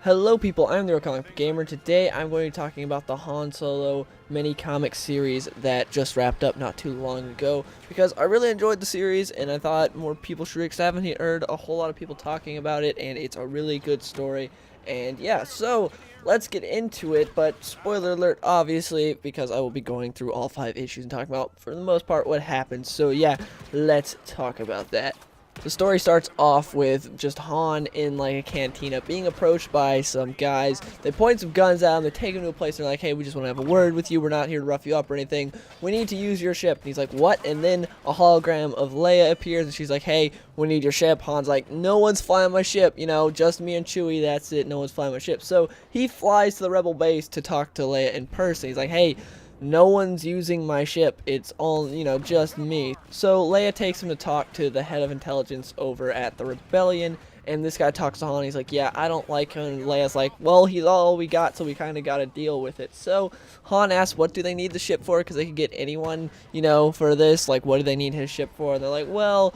Hello people, I'm the Real Comic Book Gamer. Today I'm going to be talking about the Han Solo mini comic series that just wrapped up not too long ago because I really enjoyed the series and I thought more people should read 'cause I haven't heard a whole lot of people talking about it, and it's a really good story. And yeah, so let's get into it, but spoiler alert obviously, because I will be going through all 5 issues and talking about for the most part what happens. So yeah, let's talk about that. The story starts off with just Han in like a cantina being approached by some guys. They point some guns at him, they take him to a place, and they're like, hey, we just want to have a word with you, we're not here to rough you up or anything, we need to use your ship. And he's like, what? And then a hologram of Leia appears and she's like, hey, we need your ship. Han's like, no one's flying my ship, you know, just me and Chewie, that's it, no one's flying my ship. So he flies to the rebel base to talk to Leia in person. He's like, hey, no one's using my ship, it's all, you know, just me. So Leia takes him to talk to the head of intelligence over at the rebellion, and this guy talks to Han. He's like, yeah, I don't like him. And Leia's like, well, he's all we got, so we kind of got to deal with it. So Han asks, what do they need the ship for? Because they could get anyone, you know, for this. Like, what do they need his ship for? And they're like, well,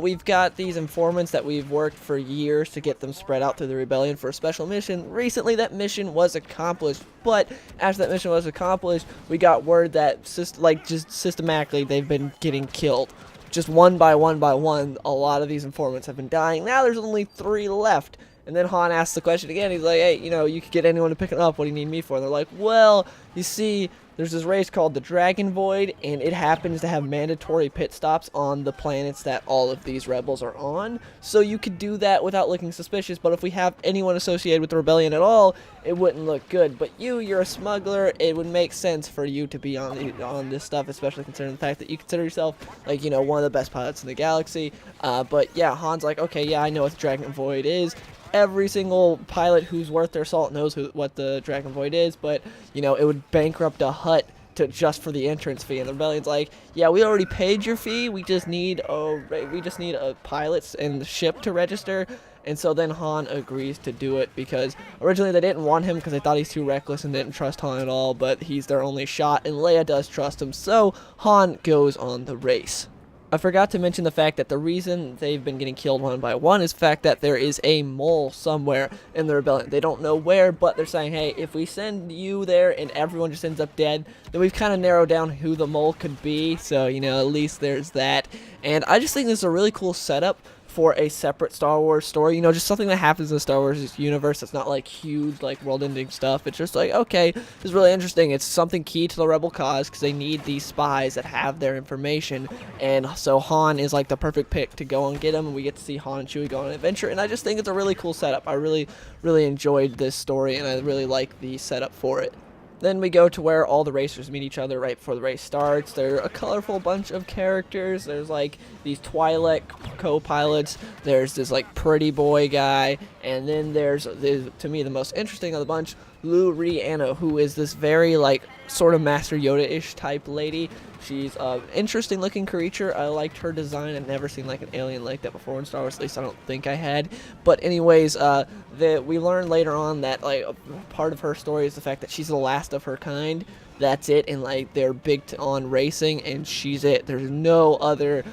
we've got these informants that we've worked for years to get them spread out through the rebellion for a special mission. Recently, that mission was accomplished, but after that mission was accomplished, we got word that just systematically they've been getting killed. Just one by one by one, a lot of these informants have been dying. Now there's only 3 left. And then Han asks the question again. He's like, hey, you know, you could get anyone to pick it up. What do you need me for? And they're like, well, you see, there's this race called the Dragon Void, and it happens to have mandatory pit stops on the planets that all of these rebels are on. So you could do that without looking suspicious, but if we have anyone associated with the rebellion at all, it wouldn't look good. But you're a smuggler, it would make sense for you to be on this stuff, especially considering the fact that you consider yourself, like, you know, one of the best pilots in the galaxy. But yeah, Han's like, okay, yeah, I know what the Dragon Void is. Every single pilot who's worth their salt knows what the Dragon Void is, but, you know, it would bankrupt a hut just for the entrance fee. And the rebellion's like, yeah, we already paid your fee, we just need a pilot and the ship to register. And so then Han agrees to do it, because originally they didn't want him because they thought he's too reckless and didn't trust Han at all, but he's their only shot, and Leia does trust him, so Han goes on the race. I forgot to mention the fact that the reason they've been getting killed one by one is the fact that there is a mole somewhere in the rebellion. They don't know where, but they're saying, hey, if we send you there and everyone just ends up dead, then we've kind of narrowed down who the mole could be. So, you know, at least there's that. And I just think this is a really cool setup for a separate Star Wars story, you know, just something that happens in the Star Wars universe that's not like huge, like world-ending stuff. It's just like, okay, this is really interesting. It's something key to the rebel cause because they need these spies that have their information, and so Han is like the perfect pick to go and get them, and we get to see Han and Chewie go on an adventure, and I just think it's a really cool setup. I really enjoyed this story, and I really like the setup for it. Then we go to where all the racers meet each other right before the race starts. They're a colorful bunch of characters. There's like these Twi'lek co-pilots. There's this like pretty boy guy. And then there's to me the most interesting of the bunch, Luriano, who is this very like sort of Master Yoda-ish type lady. She's an interesting looking creature. I liked her design. I've never seen like an alien like that before in Star Wars, at least I don't think I had. But anyways, we learn later on that like part of her story is the fact that she's the last of her kind. That's it, and like they're big on racing, and she's it. There's no other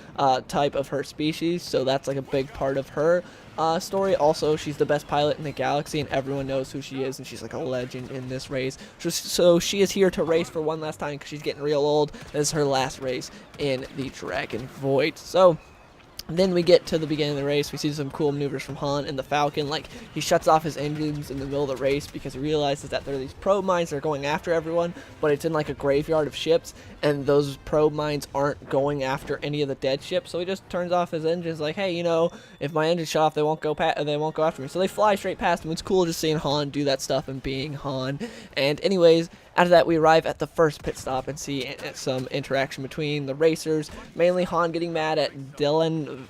type of her species, so that's like a big part of her story. Also, she's the best pilot in the galaxy, and everyone knows who she is, and she's like a legend in this race. So she is here to race for one last time because she's getting real old. This is her last race in the Dragon Void. So then we get to the beginning of the race. We see some cool maneuvers from Han and the Falcon. Like, he shuts off his engines in the middle of the race because he realizes that there are these probe mines that are going after everyone, but it's in like a graveyard of ships, and those probe mines aren't going after any of the dead ships. So he just turns off his engines, like, hey, you know, if my engine's shut off, they won't go after me. So they fly straight past him. It's cool just seeing Han do that stuff and being Han. And anyways, after that, we arrive at the first pit stop and see some interaction between the racers. Mainly Han getting mad at Delan,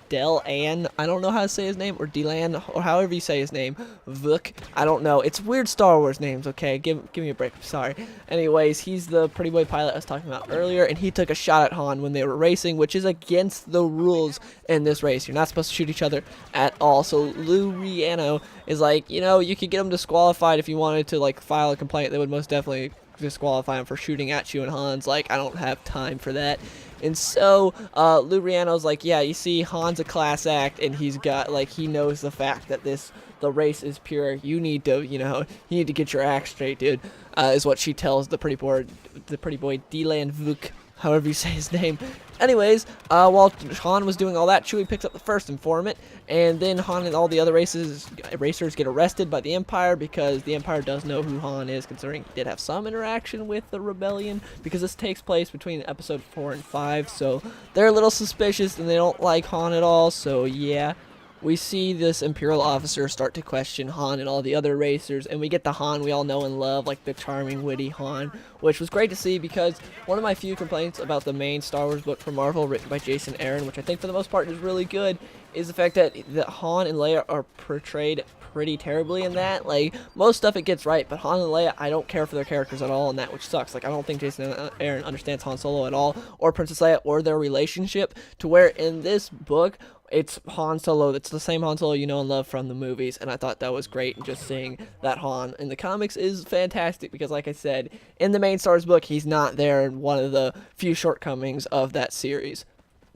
I don't know how to say his name, or Delan, or however you say his name, Vuk, I don't know. It's weird Star Wars names, okay? Give me a break, I'm sorry. Anyways, he's the pretty boy pilot I was talking about earlier, and he took a shot at Han when they were racing, which is against the rules in this race. You're not supposed to shoot each other at all. So Lou Riano is like, you know, you could get him disqualified if you wanted to, like, file a complaint. They would most definitely disqualify him for shooting at you, and Han's like, I don't have time for that. And so Lou Riano's like, yeah, you see, Han's a class act, and he's got, like, he knows the fact that this the race is pure. You need to, you need to get your act straight, dude. Is what she tells the pretty boy, Dylan Vuk, however you say his name. Anyways, while Han was doing all that, Chewie picks up the first informant, and then Han and all the other racers get arrested by the Empire, because the Empire does know who Han is, considering he did have some interaction with the rebellion, because this takes place between episode 4 and 5, so they're a little suspicious, and they don't like Han at all, so yeah. We see this Imperial officer start to question Han and all the other racers, and we get the Han we all know and love, like the charming, witty Han, which was great to see, because one of my few complaints about the main Star Wars book from Marvel, written by Jason Aaron, which I think for the most part is really good, is the fact that Han and Leia are portrayed pretty terribly in that. Like, most stuff it gets right, but Han and Leia, I don't care for their characters at all in that, which sucks. Like, I don't think Jason Aaron understands Han Solo at all, or Princess Leia, or their relationship, to where in this book, it's Han Solo. It's the same Han Solo you know and love from the movies, and I thought that was great. And just seeing that Han in the comics is fantastic, because like I said, in the main Star Wars book, he's not there, and one of the few shortcomings of that series.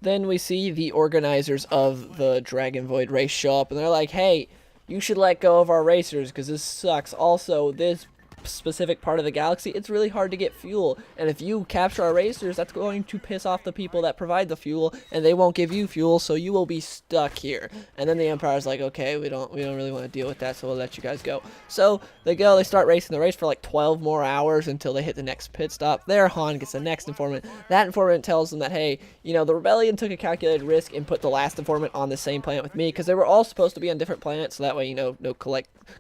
Then we see the organizers of the Dragon Void race show up, and they're like, hey, you should let go of our racers, because this sucks. Also, this specific part of the galaxy, it's really hard to get fuel, and if you capture our racers, that's going to piss off the people that provide the fuel, and they won't give you fuel, so you will be stuck here. And then the Empire's like, okay, we don't really want to deal with that, so we'll let you guys go. So they start racing the race for like 12 more hours until they hit the next pit stop. There, Han gets the next informant. That informant tells them that, hey, the rebellion took a calculated risk and put the last informant on the same planet with me, because they were all supposed to be on different planets, so that way, no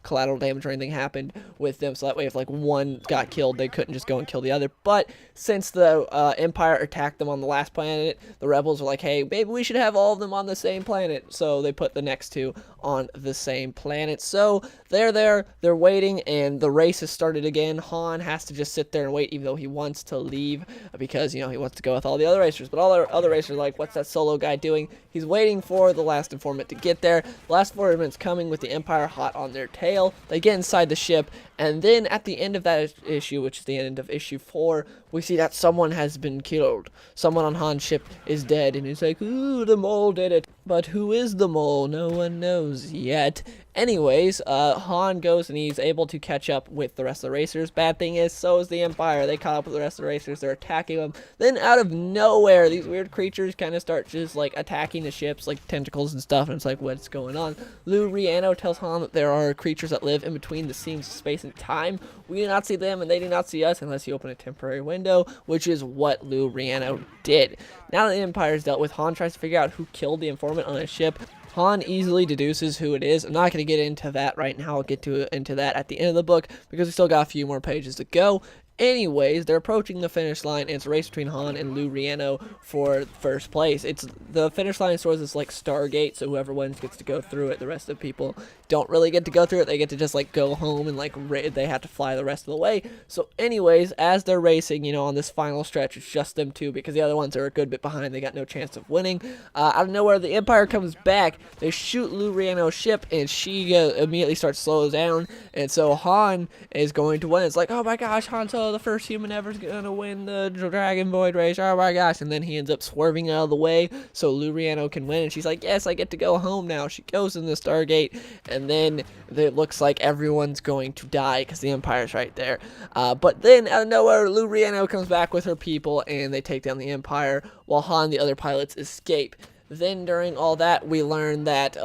collateral damage or anything happened with them, so that way if like one got killed, they couldn't just go and kill the other. But since the Empire attacked them on the last planet, the rebels were like, hey, maybe we should have all of them on the same planet, so they put the next two on the same planet. So they're there, they're waiting, and the race has started again. Han has to just sit there and wait, even though he wants to leave, because he wants to go with all the other racers, but all the other racers are like, what's that Solo guy doing? He's waiting for the last informant to get there. The last informant's coming with the Empire hot on their tail. They get inside the ship, and then at the end of that issue, which is the end of issue 4, we see that someone has been killed. Someone on Han's ship is dead, and he's like, ooh, the mole did it. But who is the mole? No one knows yet. Anyways, Han goes and he's able to catch up with the rest of the racers. Bad thing is, so is the Empire. They caught up with the rest of the racers. They're attacking them. Then out of nowhere, these weird creatures kind of start just like attacking the ships, like tentacles and stuff. And it's like, what's going on? Lou Riano tells Han that there are creatures that live in between the seams of space and time. We do not see them, and they do not see us unless you open a temporary window, which is what Lou Riano did. Now that the Empire is dealt with, Han tries to figure out who killed the informant on his ship. Han easily deduces who it is. I'm not going to get into that right now. I'll get into that at the end of the book, because we still got a few more pages to go. Anyways, they're approaching the finish line, and it's a race between Han and Lou Riano for first place. It's the finish line stores is like Stargate, so whoever wins gets to go through it. The rest of the people don't really get to go through it. They get to just like go home, and like they have to fly the rest of the way. So anyways, as they're racing, on this final stretch, it's just them two, because the other ones are a good bit behind. They got no chance of winning. Out of nowhere, the Empire comes back. They shoot Lou Riano's ship, and she immediately starts to slow down, and so Han is going to win. It's like, oh my gosh, Han Solo, the first human ever, is gonna win the Dragon Void race. Oh my gosh. And then he ends up swerving out of the way so Lou Riano can win, and she's like, yes, I get to go home now. She goes in the Stargate, and then it looks like everyone's going to die because the Empire's right there. But then out of nowhere, Lou Riano comes back with her people, and they take down the Empire while Han and the other pilots escape. Then during all that, we learn that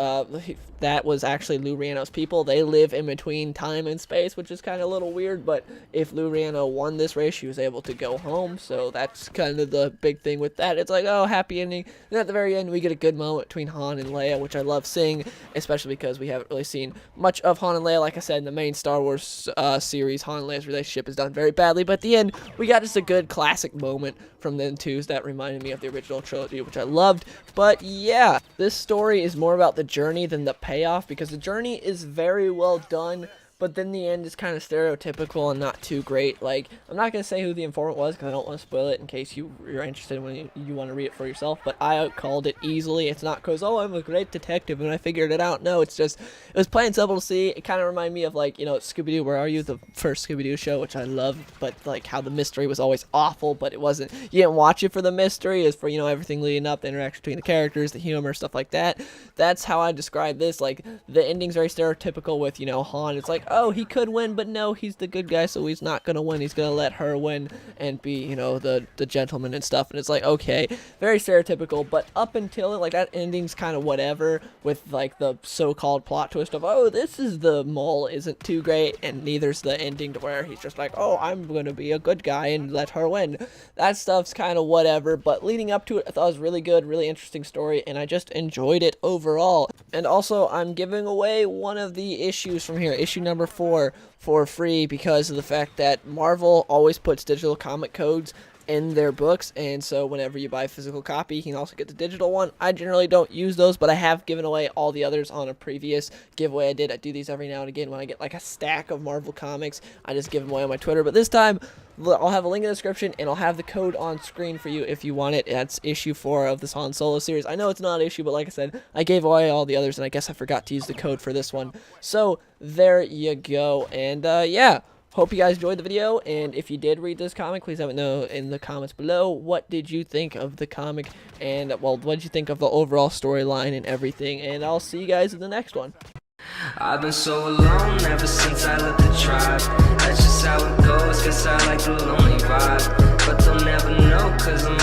that was actually Lou Riano's people. They live in between time and space, which is kind of a little weird, but if Lou Riano won this race, she was able to go home, so that's kind of the big thing with that. It's like, oh, happy ending. And at the very end, we get a good moment between Han and Leia, which I love seeing, especially because we haven't really seen much of Han and Leia. Like I said, in the main Star Wars series, Han and Leia's relationship is done very badly, but at the end, we got just a good classic moment from them twos that reminded me of the original trilogy, which I loved. But yeah, this story is more about the journey than the payoff, because the journey is very well done, but then the end is kind of stereotypical and not too great. Like, I'm not gonna say who the informant was because I don't want to spoil it in case you're interested when you want to read it for yourself. But I called it easily. It's not because, oh, I'm a great detective and I figured it out. No, it's just it was plain simple to see. It kind of reminded me of, like, Scooby-Doo, Where Are You? The first Scooby-Doo show, which I loved, but like how the mystery was always awful, but it wasn't. You didn't watch it for the mystery. It's for everything leading up, the interaction between the characters, the humor, stuff like that. That's how I describe this. Like, the ending's very stereotypical with Han. It's like, oh, he could win, but no, he's the good guy, so he's not gonna win. He's gonna let her win and be the gentleman and stuff. And it's like, okay, very stereotypical. But up until like that ending's kind of whatever, with like the so-called plot twist of, oh, this is the mole, isn't too great, and neither's the ending to where he's just like, oh, I'm gonna be a good guy and let her win. That stuff's kind of whatever. But leading up to it, I thought it was really good, really interesting story, and I just enjoyed it overall. And also, I'm giving away one of the issues from here, issue number 4, for free, because of the fact that Marvel always puts digital comic codes in their books, and so whenever you buy a physical copy, you can also get the digital one. I generally don't use those, but I have given away all the others on a previous giveaway I did. I do these every now and again when I get like a stack of Marvel comics. I just give them away on my Twitter, but this time I'll have a link in the description, and I'll have the code on screen for you if you want it. That's issue 4 of this Han Solo series. I know it's not an issue, but like I said, I gave away all the others, and I guess I forgot to use the code for this one. So there you go, and yeah. Hope you guys enjoyed the video, and if you did read this comic, please let me know in the comments below. What did you think of the comic, and, well, what did you think of the overall storyline and everything, and I'll see you guys in the next one. I've been so alone ever since I left the tribe. That's just how it goes, guess I like the lonely vibe. But they'll never know, cause I'm